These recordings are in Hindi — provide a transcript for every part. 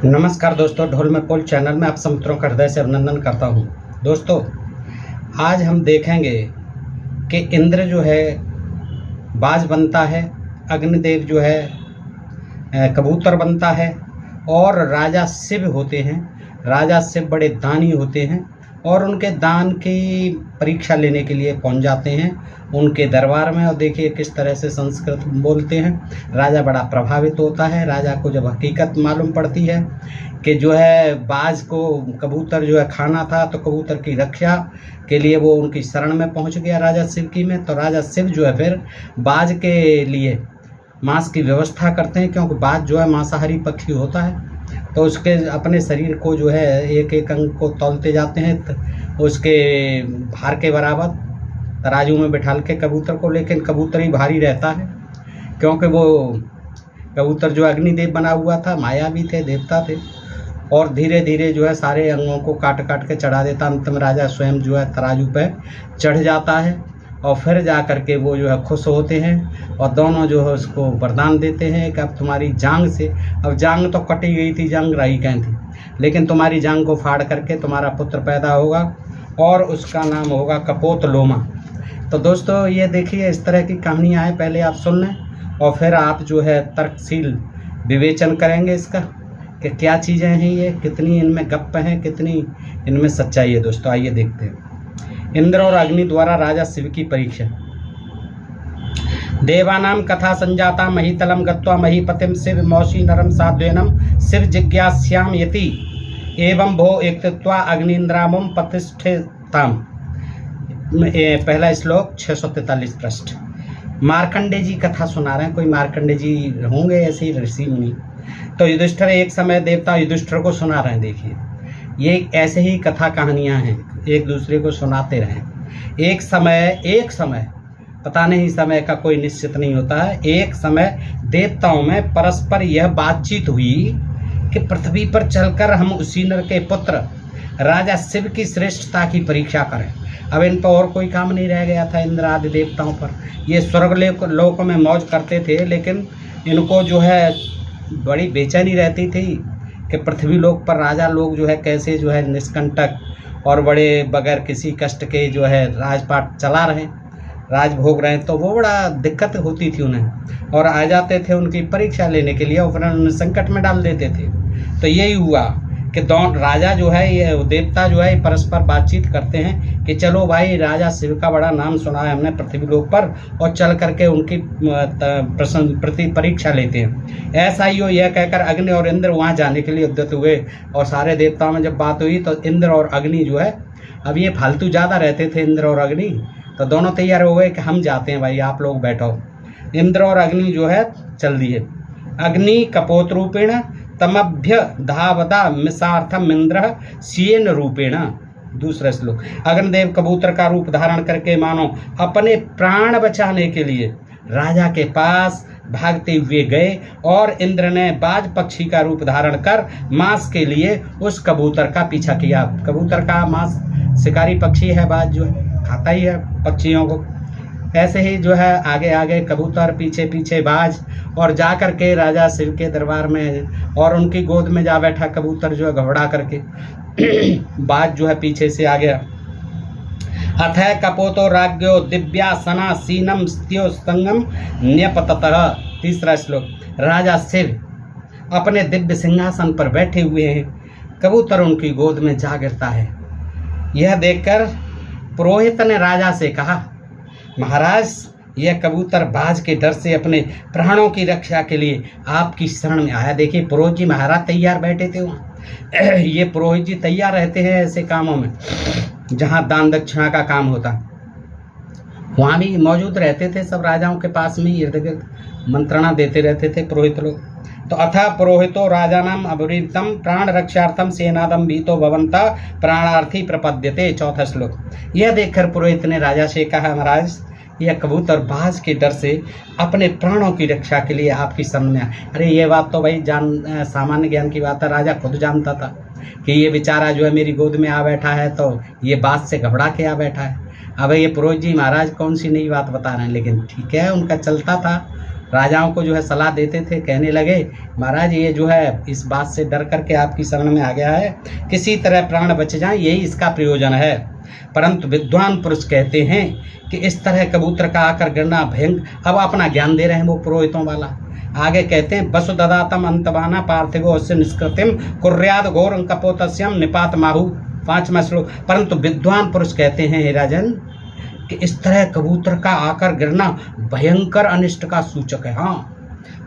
नमस्कार दोस्तों, ढोल में पोल चैनल में आप सब मित्रों का हृदय से अभिनंदन करता हूं। दोस्तों, आज हम देखेंगे कि इंद्र जो है बाज बनता है, अग्निदेव जो है कबूतर बनता है और राजा शिव होते हैं। राजा शिव बड़े दानी होते हैं और उनके दान की परीक्षा लेने के लिए पहुंच जाते हैं उनके दरबार में। और देखिए किस तरह से संस्कृत बोलते हैं। राजा बड़ा प्रभावित होता है। राजा को जब हकीकत मालूम पड़ती है कि जो है बाज को कबूतर जो है खाना था, तो कबूतर की रक्षा के लिए वो उनकी शरण में पहुंच गया राजा शिव की में। तो राजा शिव जो है फिर बाज के लिए मांस की व्यवस्था करते हैं, क्योंकि बाज जो है मांसाहारी पक्षी होता है। तो उसके अपने शरीर को जो है एक एक अंग को तौलते जाते हैं उसके भार के बराबर तराजू में बिठाल के कबूतर को। लेकिन कबूतर ही भारी रहता है, क्योंकि वो कबूतर जो अग्निदेव बना हुआ था, मायावी थे, देवता थे, और धीरे धीरे जो है सारे अंगों को काट काट के चढ़ा देता। अंत में राजा स्वयं जो है तराजू पे चढ़ जाता है और फिर जा कर के वो जो है खुश होते हैं और दोनों जो है उसको वरदान देते हैं कि अब तुम्हारी जांग से, अब जांग तो कटी गई थी, जांग रही कहीं थी, लेकिन तुम्हारी जांग को फाड़ करके तुम्हारा पुत्र पैदा होगा और उसका नाम होगा कपोतलोमा। तो दोस्तों, ये देखिए इस तरह की कहानियाँ हैं। पहले आप सुन लें और फिर आप जो है तर्कशील विवेचन करेंगे इसका कि क्या चीज़ें हैं ये, कितनी इनमें गप्प हैं, कितनी इनमें सच्चाई है। दोस्तों आइए देखते हैं। इंद्र और अग्नि द्वारा राजा शिव की परीक्षा। देवानाम कथा संजाता महीतलम गत्वा महीपतिम शिव मौसी नरम साध्वेनम शिव जिज्ञास्याम यति एवं भो एकत्वा अग्निन्द्रामम प्रतिष्ठिताम। पहला श्लोक 643 पृष्ठ। मार्कंडे जी कथा सुना रहे हैं। कोई मार्कंडे जी होंगे ऐसे ही ऋषि मुनि। तो युधिष्ठिर एक समय देवता युधिष्ठिर को सुना रहे हैं। देखिए ये ऐसे ही कथा कहानियां हैं, एक दूसरे को सुनाते रहें। एक समय पता नहीं, समय का कोई निश्चित नहीं होता है। एक समय देवताओं में परस्पर यह बातचीत हुई कि पृथ्वी पर चलकर हम उसी नर के पुत्र राजा शिव की श्रेष्ठता की परीक्षा करें। अब इन पर और कोई काम नहीं रह गया था इंद्र आदि देवताओं पर। ये स्वर्ग लोक में मौज करते थे, लेकिन इनको जो है बड़ी बेचैनी रहती थी कि पृथ्वी लोक पर राजा लोग जो है कैसे जो है निष्कंटक और बड़े बगैर किसी कष्ट के जो है राजपाट चला रहे, राज भोग रहे हैं। तो वो बड़ा दिक्कत होती थी उन्हें, और आ जाते थे उनकी परीक्षा लेने के लिए और फिर उन्हें संकट में डाल देते थे। तो यही हुआ कि दोनों राजा जो है, ये देवता जो है परस्पर बातचीत करते हैं कि चलो भाई, राजा शिव का बड़ा नाम सुना है हमने पृथ्वी लोक पर, और चल करके उनकी प्रति परीक्षा लेते हैं। ऐसा ही हो यह कहकर अग्नि और इंद्र वहाँ जाने के लिए उद्यत हुए। और सारे देवताओं में जब बात हुई तो इंद्र और अग्नि जो है, अब ये फालतू ज़्यादा रहते थे इंद्र और अग्नि, तो दोनों तैयार हो गए कि हम जाते हैं भाई, आप लोग बैठो। इंद्र और अग्नि जो है चल दिए। अग्नि कपोत रूपेण तमभ्य धावदा मिसार्थम इंद्र सीन रूपेण। दूसरा श्लोक। अग्निदेव कबूतर का रूप धारण करके मानो अपने प्राण बचाने के लिए राजा के पास भागते हुए गए, और इंद्र ने बाज पक्षी का रूप धारण कर मांस के लिए उस कबूतर का पीछा किया। कबूतर का मांस शिकारी पक्षी है, बाज जो है खाता ही है पक्षियों को। ऐसे ही जो है आगे आगे कबूतर, पीछे पीछे बाज, और जा करके राजा शिव के दरबार में और उनकी गोद में जा बैठा कबूतर जो है घबरा करके। बाज जो है पीछे से आ गया। अथ कपोतो राज्ञो दिव्यासना सीनम स्त्यो संगम न्यपततः। तीसरा श्लोक। राजा शिव अपने दिव्य सिंहासन पर बैठे हुए हैं, कबूतर उनकी गोद में जा गिरता है। यह देखकर पुरोहित ने राजा से कहा, महाराज, यह कबूतर बाज के डर से अपने प्राणों की रक्षा के लिए आपकी शरण में आया। देखिए पुरोहित जी महाराज तैयार बैठे थे वहाँ। ये पुरोहित जी तैयार रहते हैं ऐसे कामों में जहाँ दान दक्षिणा का काम होता, वहाँ भी मौजूद रहते थे। सब राजाओं के पास में इर्द गिर्द मंत्रणा देते रहते थे पुरोहित लोग। तो अथा पुरोहितो राजानाम अवृतम प्राण रक्षार्थम सेनादम भीतो भवंता प्राणार्थी प्रपद्यते। चौथा श्लोक। यह देखकर पुरोहित ने राजा से कहा, महाराज, यह कबूतर बाज के डर से अपने प्राणों की रक्षा के लिए आपकी शरण में। अरे ये बात तो भाई सामान्य ज्ञान की बात है। राजा खुद जानता था कि ये बेचारा जो है मेरी गोद में आ बैठा है, तो ये बात से घबरा के आ बैठा है। अब ये पुरोहित जी महाराज कौन सी नई बात बता रहे हैं, लेकिन ठीक है उनका चलता था। राजाओं को जो है सलाह देते थे। कहने लगे महाराज ये जो है इस बात से डर करके आपकी शरण में आ गया है, किसी तरह प्राण बच जाए, यही इसका प्रयोजन है। परंतु विद्वान पुरुष कहते हैं कि इस तरह कबूतर का आकर गिरना भयंकर। अब अपना ज्ञान दे रहे हैं वो पुरोहितों वाला। आगे कहते हैं वसु ददातम अंतबाना पार्थिवो अस्य निष्कृतिम कुर्याद घोर कपोतस्यम निपात माहु। 5वां श्लोक। परंतु विद्वान पुरुष कहते हैं हे राजन कि इस तरह कबूतर का आकर गिरना भयंकर अनिष्ट का सूचक है। हाँ,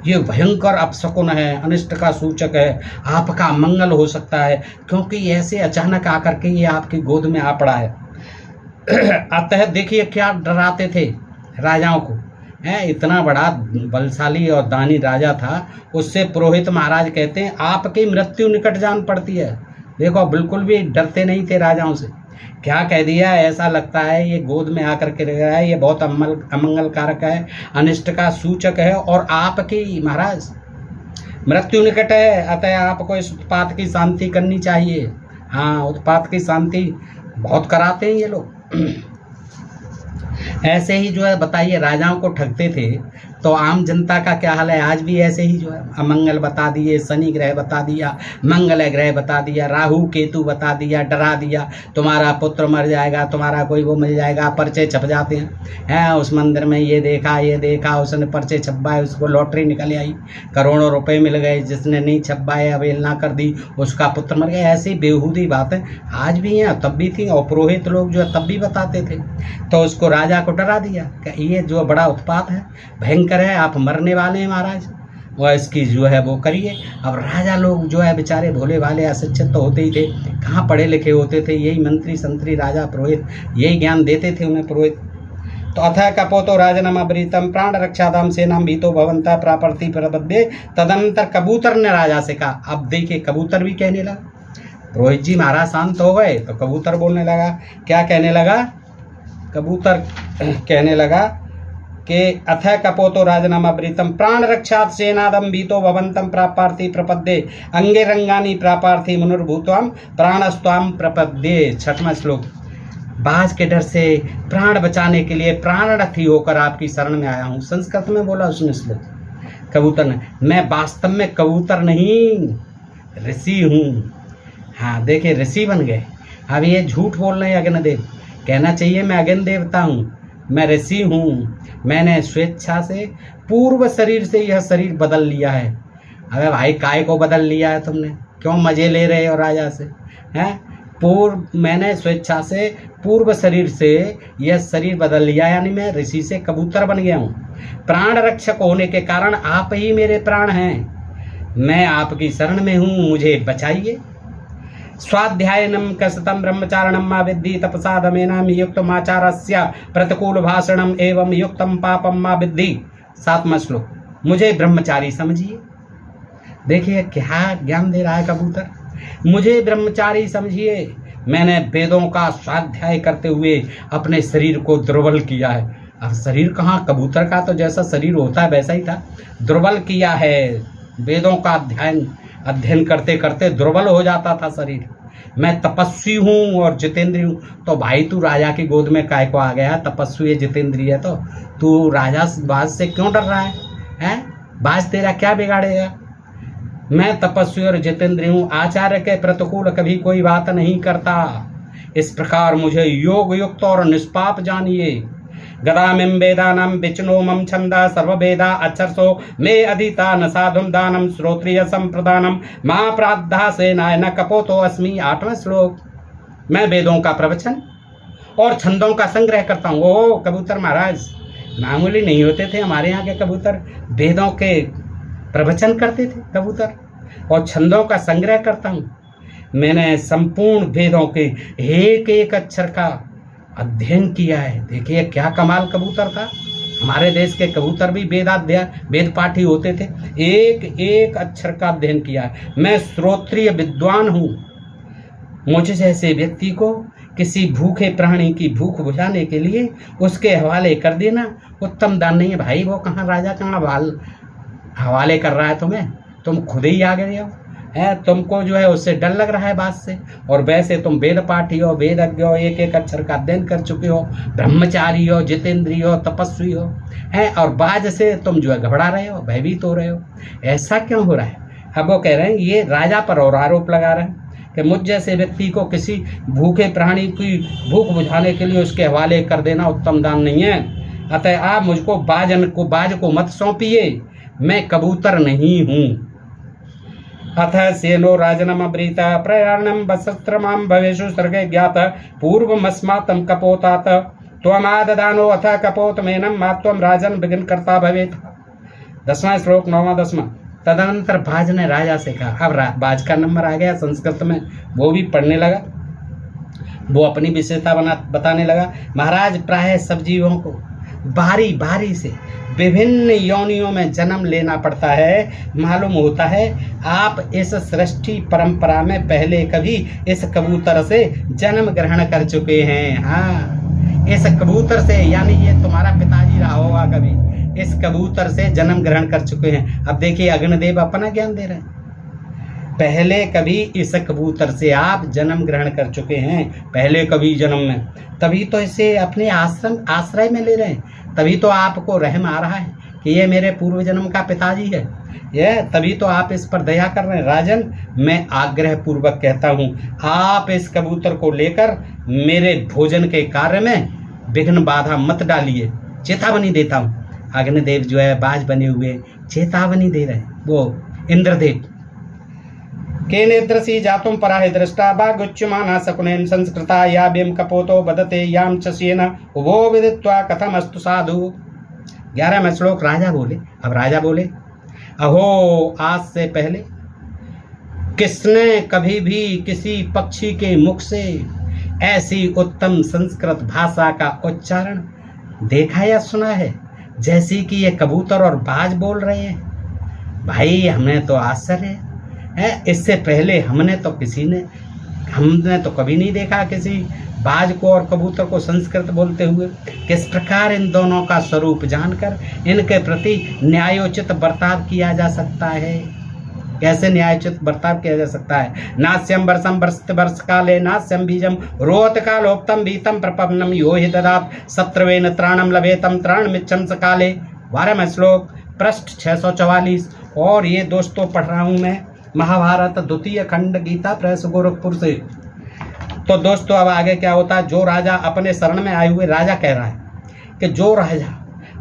ये भयंकर अपशकुन है, अनिष्ट का सूचक है, आपका मंगल हो सकता है, क्योंकि ऐसे अचानक आकर के ये आपकी गोद में आ पड़ा है। अतः देखिए क्या डराते थे राजाओं को, है इतना बड़ा बलशाली और दानी राजा था, उससे पुरोहित महाराज कहते हैं आपकी मृत्यु निकट जान पड़ती है। देखो बिल्कुल भी डरते नहीं थे राजाओं से। क्या कह दिया, ऐसा लगता है ये गोद में आकर के रह रहा है, ये बहुत अमंगल कारक है, अनिष्ट का सूचक है और आपकी महाराज मृत्यु निकट है, अतः आपको इस उत्पात की शांति करनी चाहिए। हाँ, उत्पात की शांति बहुत कराते हैं ये लोग। ऐसे ही जो है बताइए राजाओं को ठगते थे, तो आम जनता का क्या हाल है। आज भी ऐसे ही जो है अमंगल बता दिए, शनि ग्रह बता दिया, मंगल ग्रह बता दिया, राहु केतु बता दिया, डरा दिया, तुम्हारा पुत्र मर जाएगा, तुम्हारा कोई वो मिल जाएगा, पर्चे छप जाते हैं। उस मंदिर में ये देखा, उसने पर्चे छपवाए, उसको लॉटरी निकल आई, करोड़ों रुपए मिल गए, जिसने नहीं छपवाए अवहेलना कर दी उसका पुत्र मर गया। ऐसी बेहूदी बातें आज भी हैं, तब भी थी, और पुरोहित लोग जो है तब भी बताते थे। तो उसको राजा को डरा दिया कि ये जो बड़ा उत्पात है, भयंकर है, आप मरने वाले हैं महाराज, वह इसकी जो है वो करिए। अब राजा लोग जो है बेचारे भोले भाले अशिक्षित तो होते ही थे, कहाँ पढ़े लिखे होते थे, यही मंत्री संतरी राजा पुरोहित यही ज्ञान देते थे उन्हें पुरोहित। तो अथ कपोतो राजनम अवरीतम प्राण रक्षादाम सेनाम भीतो भवंता प्रापर्ति प्रबद्धे। तदनंतर कबूतर ने राजा से कहा। अब देखिए कबूतर भी कहने लगा, पुरोहित जी महाराज शांत हो गए तो कबूतर बोलने लगा। क्या कहने लगा, कबूतर कहने लगा कि अथ कपोतो राजनम अवृतम प्राण रक्षात सेनादम भीतो भवंतम प्रापार्थी प्रपद्ये अंगे रंगानी प्रापार्थी मुनुर्भूतम प्राणस्त्वाम प्रपद्ये। 6वां श्लोक। बाज के डर से प्राण बचाने के लिए प्राणरथी होकर आपकी शरण में आया हूँ। संस्कृत में बोला उसने श्लोक कबूतर ने। मैं वास्तव में कबूतर नहीं ऋषि हूँ। हाँ देखिए ऋषि बन गए। अब ये झूठ बोल रहे हैं अग्निदेव, कहना चाहिए मैं अग्नि देवता हूँ, मैं ऋषि हूँ, मैंने स्वेच्छा से पूर्व शरीर से यह शरीर बदल लिया है। अबे भाई काय को बदल लिया है तुमने, क्यों मजे ले रहे हो राजा से, हैं? मैंने स्वेच्छा से पूर्व शरीर से यह शरीर बदल लिया, यानी मैं ऋषि से कबूतर बन गया हूँ। प्राण रक्षक होने के कारण आप ही मेरे प्राण हैं, मैं आपकी शरण में हूँ, मुझे बचाइए। स्वाध्यायनम कसतम ब्रह्मचारणम मा विद्धि तपसा दमेनाम युक्तमाचारस्य प्रतिकूल भाषणम एवं युक्तम पापम मा विद्धि। 7वां श्लोक। मुझे ब्रह्मचारी समझिए। देखिए क्या ज्ञान दे रहा है कबूतर, मुझे ब्रह्मचारी समझिए। मैंने वेदों का स्वाध्याय करते हुए अपने शरीर को दुर्बल किया है। अब शरीर कहाँ, कबूतर का तो जैसा शरीर होता है वैसा ही था, दुर्बल किया है। वेदों का अध्ययन करते करते दुर्बल हो जाता था शरीर। मैं तपस्वी हूँ और जितेंद्रिय हूँ। तो भाई तू राजा की गोद में काय को आ गया, तपस्वी है जितेंद्रिय है, तो तू राजा बाज से क्यों डर रहा है? बाज तेरा क्या बिगाड़ेगा? मैं तपस्वी और जितेंद्रिय हूँ, आचार्य के प्रतिकूल कभी कोई बात नहीं करता। इस प्रकार मुझे योग युक्त और निष्पाप जानिए। गदामिम वेदानाम विचनोमम छंदा सर्ववेदा अक्षरसो मे अधीता न साधुम दानम श्रोत्रिय संप्रदानम मां प्राद्धा सेनाय न कपोतो अस्मि। 8वां श्लोक। मैं वेदों का प्रवचन और छंदों का संग्रह करता हूँ। ओ कबूतर महाराज मामूली नहीं होते थे हमारे यहाँ के कबूतर, वेदों के प्रवचन करते थे कबूतर और छंदों का संग्रह करता हूँ। मैंने संपूर्ण वेदों के एक एक अक्षर का अध्ययन किया है। देखिए क्या कमाल कबूतर था। हमारे देश के कबूतर भी वेद पाठी होते थे, एक एक अक्षर का अध्ययन किया है। मैं श्रोत्रिय विद्वान हूँ। मुझे जैसे व्यक्ति को किसी भूखे प्राणी की भूख बुझाने के लिए उसके हवाले कर देना उत्तम दान नहीं है। भाई वो कहाँ राजा कहाँ हवाले कर रहा है तुम्हें, तुम खुद ही आ गए हो, है, तुमको जो है उससे डर लग रहा है बात से, और वैसे तुम वेद पाठी हो, वेदज्ञ हो, एक एक अक्षर का अध्ययन कर चुके हो, ब्रह्मचारी हो, जितेंद्रिय हो, तपस्वी हो, है, और बाज से तुम जो है घबरा रहे हो, भयभीत हो रहे हो। ऐसा क्यों हो रहा है? अब वो कह रहे हैं, ये राजा पर और आरोप लगा रहे हैं कि मुझ जैसे व्यक्ति को किसी भूखे प्राणी की भूख बुझाने के लिए उसके हवाले कर देना उत्तम दान नहीं है। अतः आप मुझको बाज को मत सौंपिए, मैं कबूतर नहीं हूँ। अथ सेनो राजनमब्रीत प्रयाणम वसत्रमां भवेषु सर्गे ज्ञात पूर्वमस्मातं कपोतात त्वमाददानो अथ कपोतमेनं मात्वं राजन विघ्न करता भवेत्। 10वां श्लोक 9वां 10वां। तदनंतर बाज ने राजा से कहा, अब बाज का नंबर आ गया संस्कृत में, वो भी पढ़ने लगा, वो अपनी विशेषता बताने लगा। महाराज, प्रायः सब जीवों को बारी बारी से विभिन्न योनियों में जन्म लेना पड़ता है। मालूम होता है आप इस सृष्टि परंपरा में पहले कभी इस कबूतर से जन्म ग्रहण कर चुके हैं। हाँ, इस कबूतर से, यानी ये तुम्हारा पिताजी रहा होगा, कभी इस कबूतर से जन्म ग्रहण कर चुके हैं। अब देखिए अग्निदेव अपना ज्ञान दे रहे हैं, पहले कभी इस कबूतर से आप जन्म ग्रहण कर चुके हैं, पहले कभी जन्म में, तभी तो इसे अपने आश्रय में ले रहे हैं, तभी तो आपको रहम आ रहा है कि ये मेरे पूर्व जन्म का पिताजी है, ये तभी तो आप इस पर दया कर रहे हैं। राजन, मैं आग्रह पूर्वक कहता हूँ, आप इस कबूतर को लेकर मेरे भोजन के कार्य में विघ्न बाधा मत डालिए, चेतावनी देता हूँ। अग्निदेव जो है बाज बने हुए चेतावनी दे रहे हैं, वो इंद्रदेव। केनेद्रसी जातुम पराहि दृष्टा बागुच्यमाना सकुनेन संस्कृता या बिम कपोतो बदते याम चसेन वो विदित्वा कथम अस्तु साधु। 11वां श्लोक राजा बोले। अब राजा बोले, अहो, आज से पहले किसने कभी भी किसी पक्षी के मुख से ऐसी उत्तम संस्कृत भाषा का उच्चारण देखा या सुना है जैसी कि ये कबूतर और बाज बोल रहे हैं? भाई, हमें तो आश्चर्य है, इससे पहले हमने तो कभी नहीं देखा किसी बाज को और कबूतर को संस्कृत बोलते हुए। किस प्रकार इन दोनों का स्वरूप जानकर इनके प्रति न्यायोचित बर्ताव किया जा सकता है? कैसे न्यायोचित बर्ताव किया जा सकता है? नास्यम वर्षम वर्ष काले नास्यम बीजम रोत कालोक्तम बीतम प्रपन्नम यो हि ददात सत्रवेन त्राणम लभेतम त्राण मिच्छम सकाले। 12वां श्लोक पृष्ठ 644। और ये दोस्तों पढ़ रहा हूँ मैं महाभारत द्वितीय खंड गीता प्रेस गोरखपुर से। तो दोस्तों अब आगे क्या होता है, जो राजा अपने शरण में आए हुए, राजा कह रहा है कि जो राजा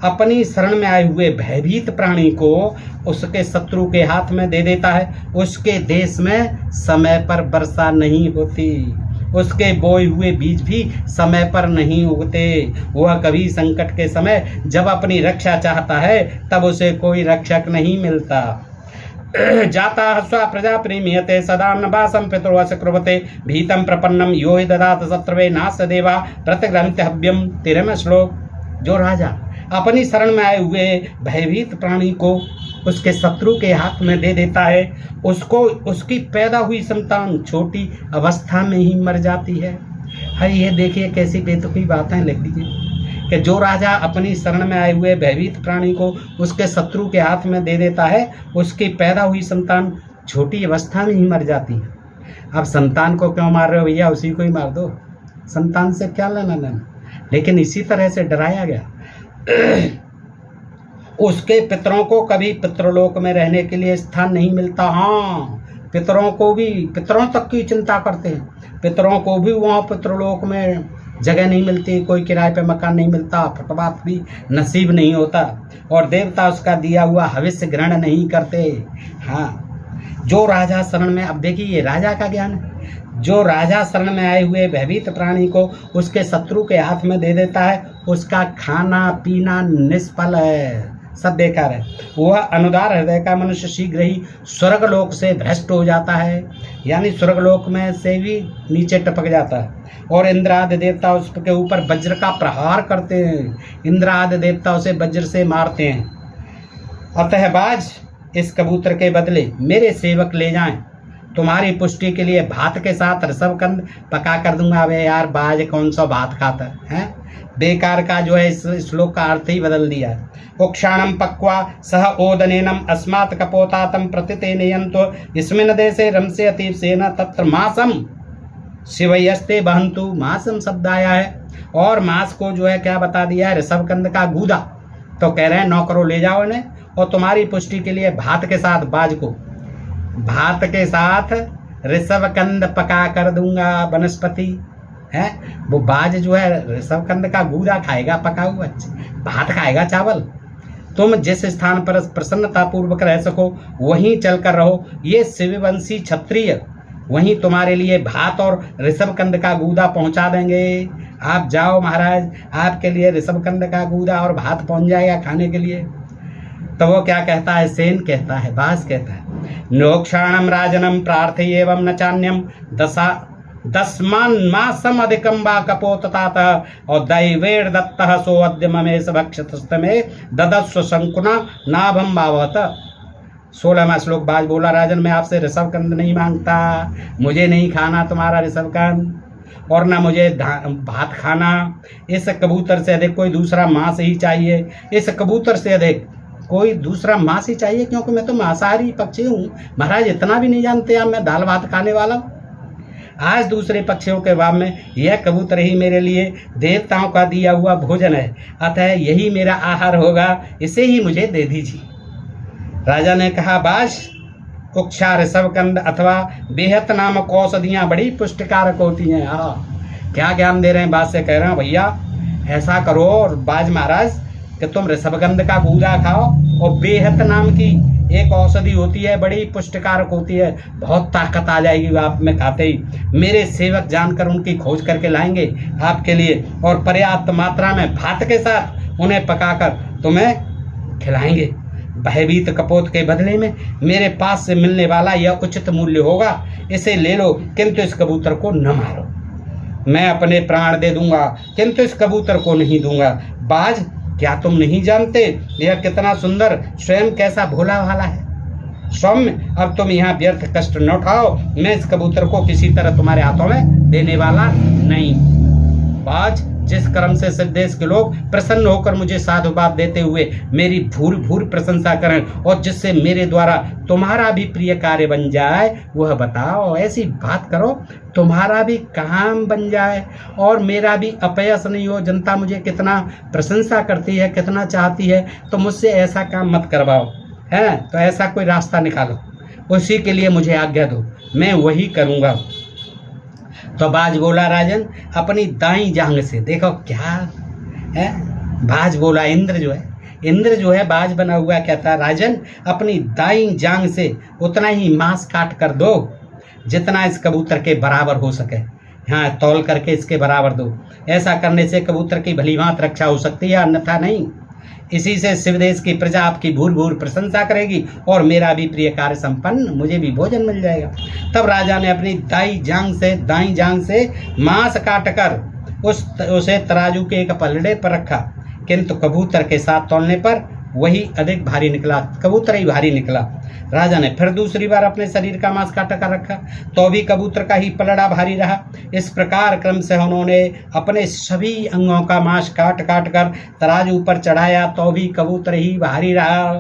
अपनी शरण में आए हुए भयभीत प्राणी को उसके शत्रु के हाथ में दे देता है, उसके देश में समय पर वर्षा नहीं होती, उसके बोए हुए बीज भी समय पर नहीं उगते। वह कभी संकट के समय जब अपनी रक्षा चाहता है तब उसे कोई रक्षक नहीं मिलता। जाता स्व प्रजा प्रीमीयते सदा नवासम पितृवश कुर्वते भीतम प्रपन्नम यो हि ददात शत्रवे नाश देवा प्रतिग्रंथ हव्यम। 13वां श्लोक। जो राजा अपनी शरण में आए हुए भयभीत प्राणी को उसके शत्रु के हाथ में दे देता है, उसको उसकी पैदा हुई संतान छोटी अवस्था में ही मर जाती है। है ये देखिए कैसी बेतुकी बातें लिख दीजिए कि जो राजा अपनी शरण में आए हुए भयभीत प्राणी को उसके शत्रु के हाथ में दे देता है, उसकी पैदा हुई संतान छोटी अवस्था में ही मर जाती है। अब संतान को क्यों मार रहे हो भैया, उसी को ही मार दो, संतान से क्या लेना देना। लेकिन इसी तरह से डराया गया। उसके पितरों को कभी पितृलोक में रहने के लिए स्थान नहीं मिलता। हाँ, पितरों को भी, पितरों तक की चिंता करते हैं, पितरों को भी वहाँ पितृलोक में जगह नहीं मिलती, कोई किराए पे मकान नहीं मिलता, फुटपाथ भी नसीब नहीं होता, और देवता उसका दिया हुआ हविष्य ग्रहण नहीं करते। हाँ, जो राजा शरण में, अब देखिए ये राजा का ज्ञान है, जो राजा शरण में आए हुए भयभीत प्राणी को उसके शत्रु के हाथ में दे देता है, उसका खाना पीना निष्फल है, सब बेकार है। वह अनुदार हृदय का मनुष्य शीघ्र ही स्वर्गलोक से भ्रष्ट हो जाता है, यानी स्वर्गलोक में से भी नीचे टपक जाता है। और इंद्र आदि देवता उसके ऊपर वज्र का प्रहार करते हैं, इंद्र आदि देवता उसे वज्र से मारते हैं। अतः बाज, इस कबूतर के बदले मेरे सेवक ले जाएं, तुम्हारी पुष्टि के लिए भात के साथ ऋषभकंद पका कर दूंगा। अबे यार बाज कौन सा भात खाता है? बेकार का जो है इस श्लोक का अर्थ ही बदल दिया है। उक्षाणम पक्वा सह ओदनेनम अस्मात् कपोतातम प्रतितेनयन्तो इसमें देशे रमसे अतीब सेना तत्र मासम शिवयस्ते बहंतु। मासम शब्द आया है और मास को जो है क्या बता दिया है? ऋषभकंद का गूदा। तो कह रहे हैं नौकरों ले जाओ इन्हें और तुम्हारी पुष्टि के लिए भात के साथ बाज को भात के साथ ऋषभकंद पका कर दूंगा। वनस्पति है वो बाज जो है ऋषभकंद का गूदा खाएगा, पका हुआ भात खाएगा, चावल। तुम जिस स्थान पर प्रसन्नता पूर्वक रह सको वहीं चलकर रहो। ये शिववंशी क्षत्रिय वहीं तुम्हारे लिए भात और ऋषभकंद का गूदा पहुंचा देंगे। आप जाओ महाराज, आपके लिए ऋषभकंद का गूदा और भात पहुंच जाएगा खाने के लिए। तो वो क्या कहता है? सेन कहता है, बास कहता है, नोक्षाणम राजनम प्रार्थी एवं न चान्यम दस्मान मासम अधिकम वा कपोतात और दैवेर दत्तः सो अद्य ममेश भक्षतस्तमे ददस्व शंकुना नाभम भावत। 16वां श्लोक बाज बोला, राजन मैं आपसे ऋषभकंद नहीं मांगता, मुझे नहीं खाना तुम्हारा ऋषभकंद और ना मुझे भात खाना। इस कबूतर से अधिक कोई दूसरा मांस ही चाहिए। इस कबूतर से अधिक कोई दूसरा मांस ही चाहिए, क्योंकि मैं तो मांसाहारी पक्षी हूँ। महाराज इतना भी नहीं जानते आप, मैं दाल भात खाने वाला हूँ। आज दूसरे पक्षियों के बाद में यह कबूतर ही मेरे लिए देवताओं का दिया हुआ भोजन है, अतः यही मेरा आहार होगा, इसे ही मुझे दे दीजिए। राजा ने कहा, बाज उक्षा ऋषभकंद अथवा बेहत नामक औषधियाँ बड़ी पुष्टिकारक होती हैं। हाँ, क्या ज्ञान दे रहे हैं? बात से कह रहे हैं भैया ऐसा करो और बाज महाराज कि तुम ऋषभकंद का गूदा खाओ और बेहत नाम की एक औषधि होती है, बड़ी पुष्टिकारक होती है, बहुत ताकत आ जाएगी आप में खाते ही। मेरे सेवक जानकर उनकी खोज करके लाएंगे आपके लिए और पर्याप्त मात्रा में भात के साथ उन्हें पकाकर तुम्हें खिलाएंगे। भयभीत कपोत के बदले में मेरे पास से मिलने वाला यह उचित मूल्य होगा, इसे ले लो, किंतु इस कबूतर को न मारो। मैं अपने प्राण दे दूंगा किंतु इस कबूतर को नहीं दूंगा। बाज क्या तुम नहीं जानते यह कितना सुंदर, स्वयं कैसा भोला भाला है? सौम्य, अब तुम यहाँ व्यर्थ कष्ट न उठाओ, मैं इस कबूतर को किसी तरह तुम्हारे हाथों में देने वाला नहीं। बाज जिस कर्म से सिद्धेश के लोग प्रसन्न होकर मुझे साधुवाद देते हुए मेरी भूर भूर प्रशंसा करें और जिससे मेरे द्वारा तुम्हारा भी प्रिय कार्य बन जाए वह बताओ। ऐसी बात करो तुम्हारा भी काम बन जाए और मेरा भी अपयश नहीं हो। जनता मुझे कितना प्रशंसा करती है, कितना चाहती है, तो मुझसे ऐसा काम मत करवाओ, है तो ऐसा कोई रास्ता निकालो, उसी के लिए मुझे आज्ञा दो, मैं वही करूँगा। तो बाज बोला, राजन अपनी दाई जांग से, देखो क्या है, बाज बोला, इंद्र जो है बाज बना हुआ कहता है, राजन अपनी दाई जांग से उतना ही मांस काट कर दो जितना इस कबूतर के बराबर हो सके। हाँ, तौल करके इसके बराबर दो। ऐसा करने से कबूतर की भलीभांत रक्षा हो सकती है, अन्यथा नहीं। इसी से शिवदेश की प्रजा आपकी भूर भूर प्रशंसा करेगी और मेरा भी प्रिय कार्य संपन्न, मुझे भी भोजन मिल जाएगा। तब राजा ने अपनी दाई जांग से मांस काटकर उसे तराजू के एक पलड़े पर रखा, किंतु कबूतर के साथ तौलने पर वही अधिक भारी निकला, कबूतर ही भारी निकला। राजा ने फिर दूसरी बार अपने शरीर का मांस काट कर रखा, तो भी कबूतर का ही पलड़ा भारी रहा। इस प्रकार क्रम से उन्होंने अपने सभी अंगों का मांस काट कर तराजू पर चढ़ाया, तो भी कबूतर ही भारी रहा।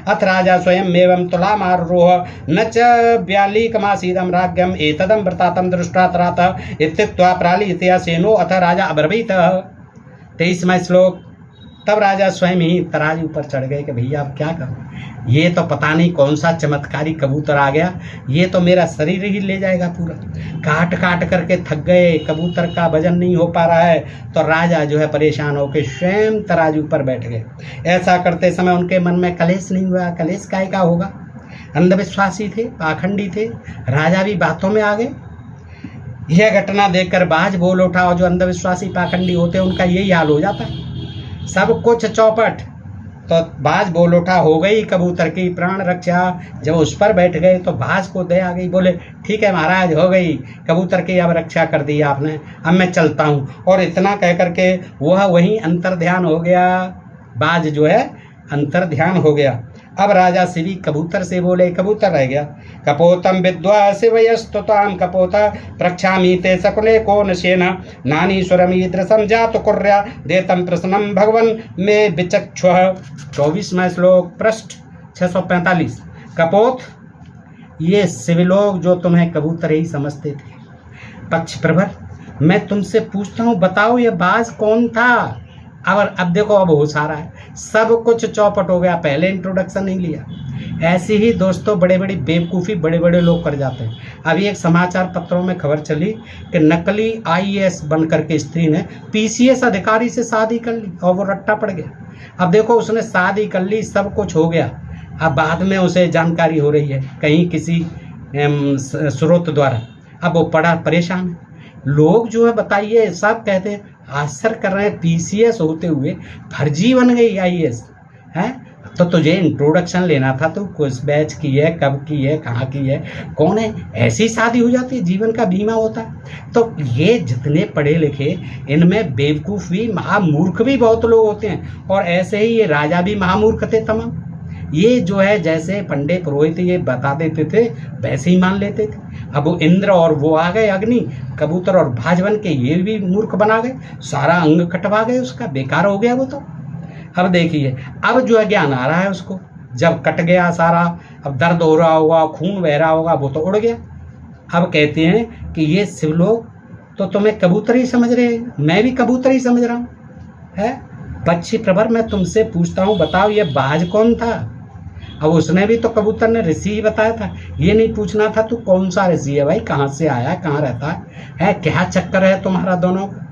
अथ राजा स्वयं एवं तुलामारोह न च व्यालीकमासीदं राज्ञम एतदं वृतातं दृष्ट्वा त्रातः इत्युक्त्वा प्रालीयतया सेनो अथ राजा अब्रवीत। 23वां श्लोक। तब राजा स्वयं ही तराजू पर चढ़ गए कि भैया अब क्या करूं, ये तो पता नहीं कौन सा चमत्कारी कबूतर आ गया, ये तो मेरा शरीर ही ले जाएगा पूरा। काट करके थक गए, कबूतर का वजन नहीं हो पा रहा है, तो राजा जो है परेशान होकर स्वयं तराजू पर बैठ गए। ऐसा करते समय उनके मन में कलेश नहीं हुआ, कलेश काय का होगा, अंधविश्वासी थे, पाखंडी थे, राजा भी बातों में आ गए। यह घटना देखकर बाज बोल उठा, और जो अंधविश्वासी पाखंडी होते हैं उनका यही हाल हो जाता है, सब कुछ चौपट। तो बाज बोल उठा, हो गई कबूतर की प्राण रक्षा। जब उस पर बैठ गए तो बाज को दया आ गई, बोले ठीक है महाराज, हो गई कबूतर की, अब रक्षा कर दी आपने, अब मैं चलता हूँ। और इतना कह करके वह वहीं अंतर ध्यान हो गया, बाज जो है अंतर ध्यान हो गया। अब राजा शिवी कबूतर से बोले, कबूतर रह गया। कपोतम विद्वा शिवयस्तुताम कपोता प्रक्षामी ते सकुले को नशेन नानीश्वरमीदृशम जातु कुर्या देतम प्रसन्नम भगवन में विचक्षुः। 24वां श्लोक पृष्ठ 645। कपोत, ये शिवलोग जो तुम्हें कबूतर ही समझते थे। पक्ष प्रभर, मैं तुमसे पूछता हूँ, बताओ ये बाज कौन था? अब देखो, अब हो सारा है, सब कुछ चौपट हो गया, पहले इंट्रोडक्शन नहीं लिया। ऐसे ही दोस्तों बड़े बड़ी बेवकूफ़ी बड़े बड़े लोग कर जाते हैं। अभी एक समाचार पत्रों में खबर चली कि नकली IAS बनकर के स्त्री ने PCS अधिकारी से शादी कर ली और वो रट्टा पड़ गया। अब देखो, उसने शादी कर ली, सब कुछ हो गया, अब बाद में उसे जानकारी हो रही है कहीं किसी स्रोत द्वारा, अब वो पड़ा परेशान है। लोग जो है बताइए, सब कहते हैं, आश्चर्य कर रहे हैं, PCS होते हुए फर्जी बन गई IAS है। तो तुझे इंट्रोडक्शन लेना था, तो किस बैच की है, कब की है, कहाँ की है, कौन है, ऐसी शादी हो जाती है, जीवन का बीमा होता है। तो ये जितने पढ़े लिखे, इनमें बेवकूफ़ भी महामूर्ख भी बहुत लोग होते हैं, और ऐसे ही ये राजा भी महामूर्ख थे तमाम। ये जो है जैसे पंडे पुरोहित ये बता देते थे वैसे ही मान लेते थे। अब वो इंद्र और वो आ गए अग्नि, कबूतर और भाज बन के ये भी मूर्ख बना गए, सारा अंग कटवा गए, उसका बेकार हो गया वो तो। अब देखिए, अब जो है ज्ञान आ रहा है उसको, जब कट गया सारा, अब दर्द हो रहा होगा, खून बह रहा होगा, वो तो उड़ गया। अब कहते हैं कि ये शिवलोक तो तुम्हें कबूतर ही समझ रहे हैं, मैं भी कबूतर ही समझ रहा हूँ है। पक्षी प्रभर, मैं तुमसे पूछता हूँ, बताओ ये बाज कौन था? अब उसने भी तो, कबूतर ने ऋषि ही बताया था, ये नहीं पूछना था तू कौन सा ऋषि है भाई, कहाँ से आया, कहाँ रहता है, क्या चक्कर है तुम्हारा दोनों का?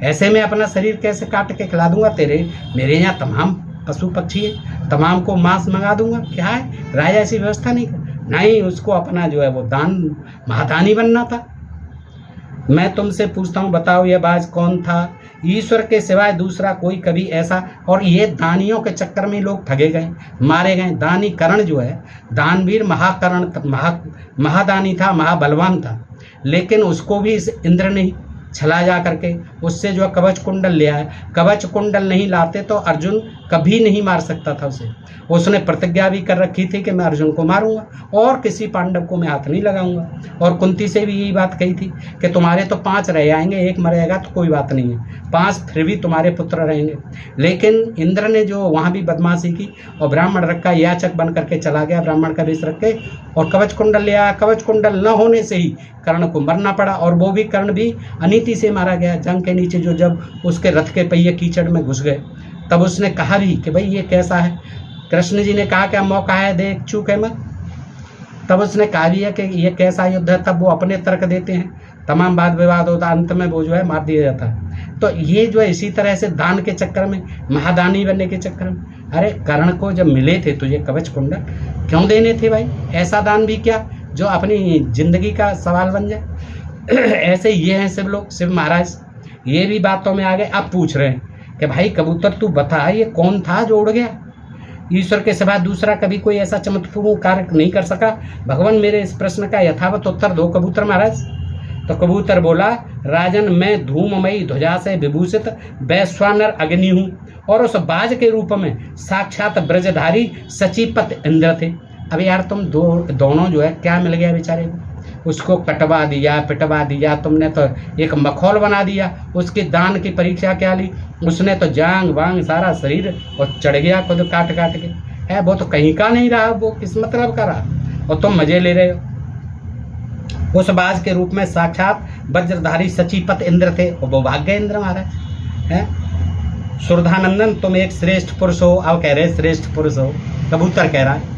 ऐसे में अपना शरीर कैसे काट के खिला दूंगा तेरे, मेरे यहाँ तमाम पशु पक्षी है, तमाम को मांस मंगा दूंगा, क्या है राजा ऐसी व्यवस्था नहीं, उसको अपना जो है वो दान महादानी बनना था। मैं तुमसे पूछता हूँ, बताओ ये बाज कौन था? ईश्वर के सिवाय दूसरा कोई कभी ऐसा, और ये दानियों के चक्कर में लोग ठगे गए, मारे गए। दानी कर्ण जो है, दानवीर महाकर्ण महादानी था, महाबलवान था, लेकिन उसको भी इस इंद्र ने छला जा करके उससे जो कवच कुंडल लिया है। कवच कुंडल नहीं लाते तो अर्जुन कभी नहीं मार सकता था उसे। उसने प्रतिज्ञा भी कर रखी थी कि मैं अर्जुन को मारूंगा और किसी पांडव को मैं हाथ नहीं लगाऊंगा। और कुंती से भी यही बात कही थी कि तुम्हारे तो 5 रह जाएंगे, 1 मरेगा तो कोई बात नहीं है, 5 फिर भी तुम्हारे पुत्र रहेंगे। लेकिन इंद्र ने जो वहाँ भी बदमाशी की और ब्राह्मण रखा, याचक बन करके चला गया, ब्राह्मण का वेश रख के, और कवच कुंडल ले आया। कवच कुंडल न होने से ही कर्ण को मरना पड़ा, और वो भी कर्ण भी अनीति से मारा गया। जंग के नीचे जो जब उसके रथ के पहिए कीचड़ में घुस गए, तब उसने कहा भी कि भाई ये कैसा है। कृष्ण जी ने कहा कि मौका है, देख चूक है मत। तब उसने कहा भी है कि ये कैसा युद्ध है। तब वो अपने तर्क देते हैं, तमाम वाद विवाद होता, अंत में वो जो है मार दिया जाता है। तो ये जो है इसी तरह से दान के चक्कर में, महादानी बनने के चक्कर में, अरे कर्ण को जब मिले थे तुझे कवच कुंडल, क्यों देने थे भाई? ऐसा दान भी क्या जो अपनी जिंदगी का सवाल बन जाए। ऐसे ये हैं शिव लोग, शिव महाराज, ये भी बातों में आ गए। अब पूछ रहे हैं कि भाई कबूतर तू बता, ये कौन था जो उड़ गया? ईश्वर के सिवा दूसरा कभी कोई ऐसा चमत्कार कार्य नहीं कर सका। भगवान मेरे इस प्रश्न का यथावत उत्तर दो कबूतर महाराज। तो कबूतर बोला, राजन मैं धूममयी ध्वजा से विभूषित वैश्वानर अग्नि हूँ, और उस बाज के रूप में साक्षात ब्रजधारी सचीपत इंद्र थे। अब यार तुम दोनों जो है क्या मिल गया बेचारे को? उसको कटवा दिया, पिटवा दिया, तुमने तो एक मखौल बना दिया। उसके दान की परीक्षा क्या ली? उसने तो जांग वांग सारा शरीर और चढ़ गया खुद काट काट के है। वो तो कहीं का नहीं रहा, वो किस मतलब का रहा, और तुम मजे ले रहे हो। उस बाज के रूप में साक्षात वज्रधारी सचीपत इंद्र थे, और वो भाग गए इंद्र महाराज है। सुरधानंदन तुम एक श्रेष्ठ पुरुष हो। अब कह रहे श्रेष्ठ पुरुष हो, कबूतर कह रहा है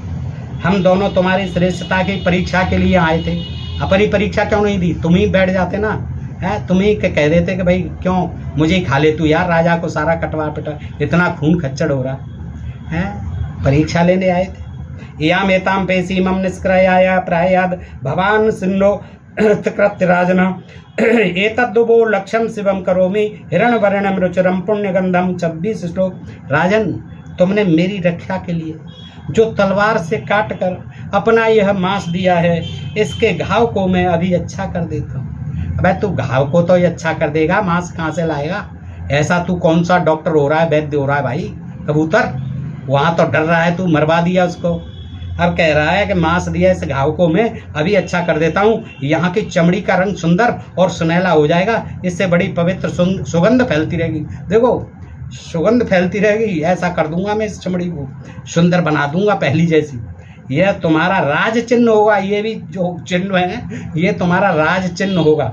हम दोनों तुम्हारी श्रेष्ठता की परीक्षा के लिए आए थे। अपनी परीक्षा क्यों नहीं दी? तुम ही बैठ जाते ना, है तुम ही कह देते कि भाई क्यों मुझे ही खा ले तू यार, राजा को सारा कटवा पिटा, इतना खून खच्चड़ हो रहा है। परीक्षा लेने आए थे। याम एताम पेशीमम निष्क्रयाया प्रायाद भवान सिन्नो कृत्य राजना एतद्दुबो लक्ष्यम शिवम करोमि हिरण वर्णम रुचिरम पुण्यगंधम। 26 श्लोक। राजन तुमने मेरी रक्षा के लिए जो तलवार से काट कर अपना यह मांस दिया है, इसके घाव को मैं अभी अच्छा कर देता हूँ। अबे तू घाव को तो ये अच्छा कर देगा, मांस कहाँ से लाएगा? ऐसा तू कौन सा डॉक्टर हो रहा है, वैद्य हो रहा है भाई कबूतर? वहाँ तो डर रहा है, तू मरवा दिया उसको। अब कह रहा है कि मांस दिया इस घाव को मैं अभी अच्छा कर देता हूँ, यहाँ की चमड़ी का रंग सुंदर और सुनहला हो जाएगा, इससे बड़ी पवित्र सुगंध फैलती रहेगी। देखो सुगंध फैलती रहेगी, ऐसा कर दूंगा मैं इस चमड़ी को, सुंदर बना दूंगा पहली जैसी। यह तुम्हारा राज चिन्ह होगा, ये भी जो चिन्ह है ये तुम्हारा राज चिन्ह होगा।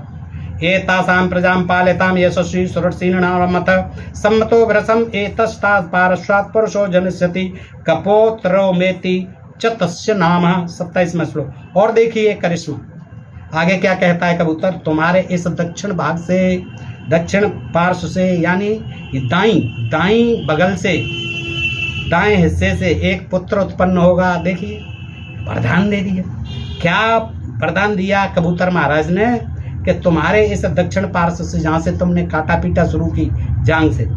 एतासां प्रजां पालितां यशस्वी सुरक्षीणामथ सम्मतो भ्रसम एतस्ता पार्श्वात् पुरुषो जनिष्यति कपोत्रोमेति च तस्य नाम। 27वां श्लोक। और देखिए करिश्मा आगे क्या कहता है कबूतर, तुम्हारे इस दक्षिण भाग से, दक्षिण पार्श्व से, यानी दाईं बगल से, दाएं हिस्से से एक पुत्र उत्पन्न होगा। देखिए वरदान दे दिया। क्या वरदान दिया कबूतर महाराज ने कि तुम्हारे इस दक्षिण पार्श्व से, जहाँ से तुमने काटा पीटा शुरू की जांग से,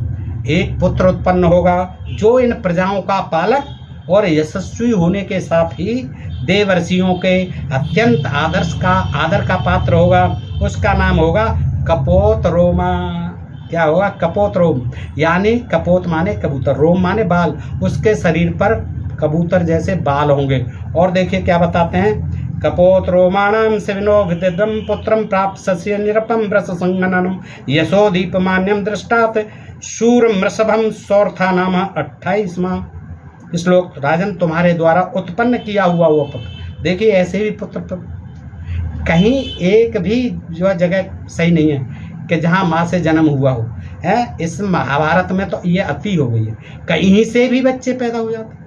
एक पुत्र उत्पन्न होगा जो इन प्रजाओं का पालक और यशस्वी होने के साथ ही देवर्षियों के अत्यंत आदर का पात्र होगा। उसका नाम होगा कपोत रोमा। क्या होगा? कपोत रोम, यानी कपोत माने कबूतर, रोम माने बाल, उसके शरीर पर कबूतर जैसे बाल होंगे। और देखिए क्या बताते हैं, कपोत रोमाणम शिवनो विदिदम पुत्रम प्राप्त सस्य निरपम व्रस संगननम यशो दीपमान्यम दृष्टात शूर मृषभम सौर्था नाम। 28वां श्लोक। राजन तुम्हारे द्वारा उत्पन्न किया हुआ वो पुत्र, देखिए ऐसे भी पुत्र तो कहीं एक भी जो जगह सही नहीं है कि जहाँ माँ से जन्म हुआ हो है। इस महाभारत में तो ये अति हो गई है, कहीं से भी बच्चे पैदा हो जाते।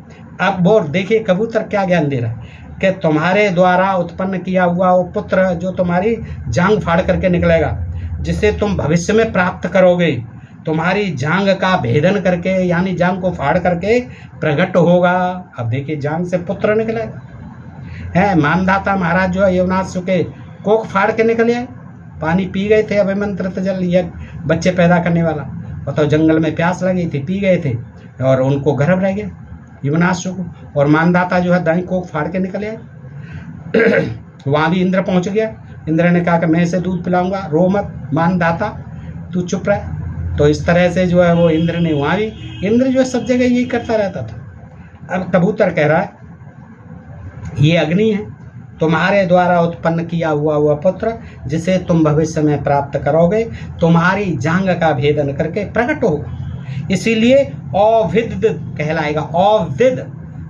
अब वो देखिए कबूतर क्या ज्ञान दे रहा है कि तुम्हारे द्वारा उत्पन्न किया हुआ वो पुत्र जो तुम्हारी जांग फाड़ करके निकलेगा, जिसे तुम भविष्य में प्राप्त करोगे, तुम्हारी जांग का भेदन करके, यानी जांग को फाड़ करके प्रकट होगा। अब देखिए जांग से पुत्र निकलेगा है। मानदाता महाराज जो है यमुनाश्व के कोख फाड़ के निकले आए, पानी पी गए थे अभिमंत्रित जल, यह बच्चे पैदा करने वाला। बताओ जंगल में प्यास लगी थी, पी गए थे और उनको गर्भ रह गया यमुनाश्व को। और मानदाता जो है दाई कोख फाड़ के निकले आए। वहाँ भी इंद्र पहुँच गया। इंद्र ने कहा कि मैं इसे दूध पिलाऊंगा, रो मत मानदाता, तू चुप रह। तो इस तरह से जो है वो इंद्र ने, वहाँ भी इंद्र जो है सब जगह यही करता रहता था। अब कबूतर कह रहा है ये अग्नि है, तुम्हारे द्वारा उत्पन्न किया हुआ वह पुत्र जिसे तुम भविष्य में प्राप्त करोगे, तुम्हारी जांग का भेदन करके प्रकट होगा, इसीलिए अविद कहलाएगा।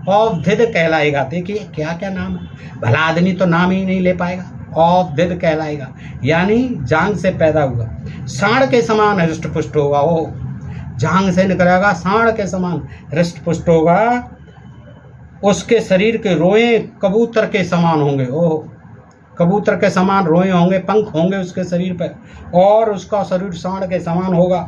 अविद कहलाएगा। देखिए क्या क्या नाम है, भला आदमी तो नाम ही नहीं ले पाएगा। अविद कहलाएगा, यानी जांग से पैदा हुआ, सांड के समान हृष्ट पुष्ट होगा। ओ जांग से निकलेगा, सांड के समान हृष्ट पुष्ट होगा, उसके शरीर के रोए कबूतर के समान होंगे। ओह कबूतर के समान रोए होंगे, पंख होंगे उसके शरीर पर, और उसका शरीर सांड के समान होगा।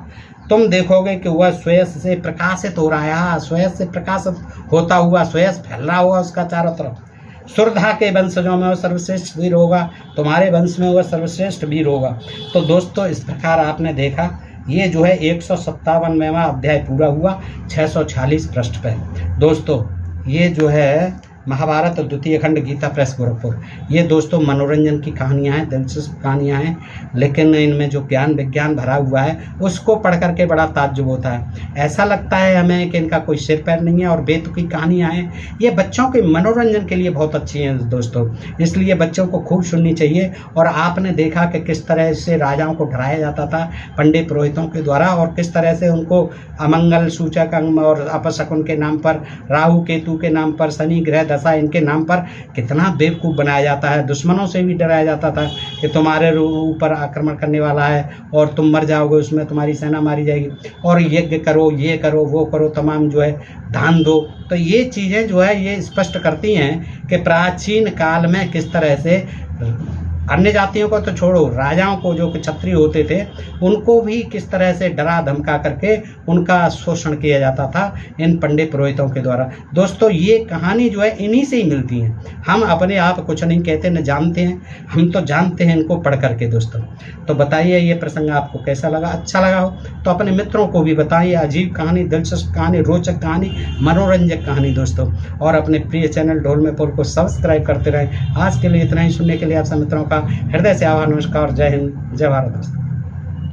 तुम देखोगे कि वह श्वेत से प्रकाशित हो रहा है, श्वेत से प्रकाशित होता हुआ श्वेत फैल रहा होगा उसका चारों तरफ। सुरधा के वंशजों में वह सर्वश्रेष्ठ वीर होगा, तुम्हारे वंश में वह सर्वश्रेष्ठ वीर होगा। तो दोस्तों इस प्रकार आपने देखा, ये जो है 157वां अध्याय पूरा हुआ 646 पृष्ठ पे। दोस्तों ये जो है महाभारत द्वितीय खंड गीता प्रेस गोरखपुर, ये दोस्तों मनोरंजन की कहानियाँ हैं, दिलचस्प कहानियाँ हैं, लेकिन इनमें जो ज्ञान विज्ञान भरा हुआ है उसको पढ़ करके बड़ा ताज्जुब होता है। ऐसा लगता है हमें कि इनका कोई सिर पैर नहीं है और बेतुकी कहानियाँ हैं। ये बच्चों के मनोरंजन के लिए बहुत अच्छी हैं दोस्तों, इसलिए बच्चों को खूब सुननी चाहिए। और आपने देखा कि किस तरह से राजाओं को डराया जाता था पंडित पुरोहितों के द्वारा, और किस तरह से उनको अमंगल सूचक और अपशकुन के नाम पर, राहु केतु के नाम पर, शनि ग्रह दशा इनके नाम पर कितना बेवकूफ़ बनाया जाता है। दुश्मनों से भी डराया जाता था कि तुम्हारे ऊपर आक्रमण करने वाला है और तुम मर जाओगे, उसमें तुम्हारी सेना मारी जाएगी, और यज्ञ करो, ये करो, वो करो, तमाम जो है दान दो। तो ये चीज़ें जो है ये स्पष्ट करती हैं कि प्राचीन काल में किस तरह से अन्य जातियों को तो छोड़ो, राजाओं को जो क्षत्रिय होते थे उनको भी किस तरह से डरा धमका करके उनका शोषण किया जाता था इन पंडित पुरोहितों के द्वारा। दोस्तों ये कहानी जो है इन्हीं से ही मिलती है। हम अपने आप कुछ नहीं कहते, न जानते हैं, हम तो जानते हैं इनको पढ़ करके। दोस्तों तो बताइए ये प्रसंग आपको कैसा लगा? अच्छा लगा हो तो अपने मित्रों को भी बताइए। अजीब कहानी, दिलचस्प कहानी, रोचक कहानी, मनोरंजक कहानी दोस्तों। और अपने प्रिय चैनल ढोलमेपुर को सब्सक्राइब करते रहें। आज के लिए इतना ही। सुनने के लिए आप सब मित्रों का हृदय से आभार, नमस्कार, जय हिंद, जय भारत दोस्तों।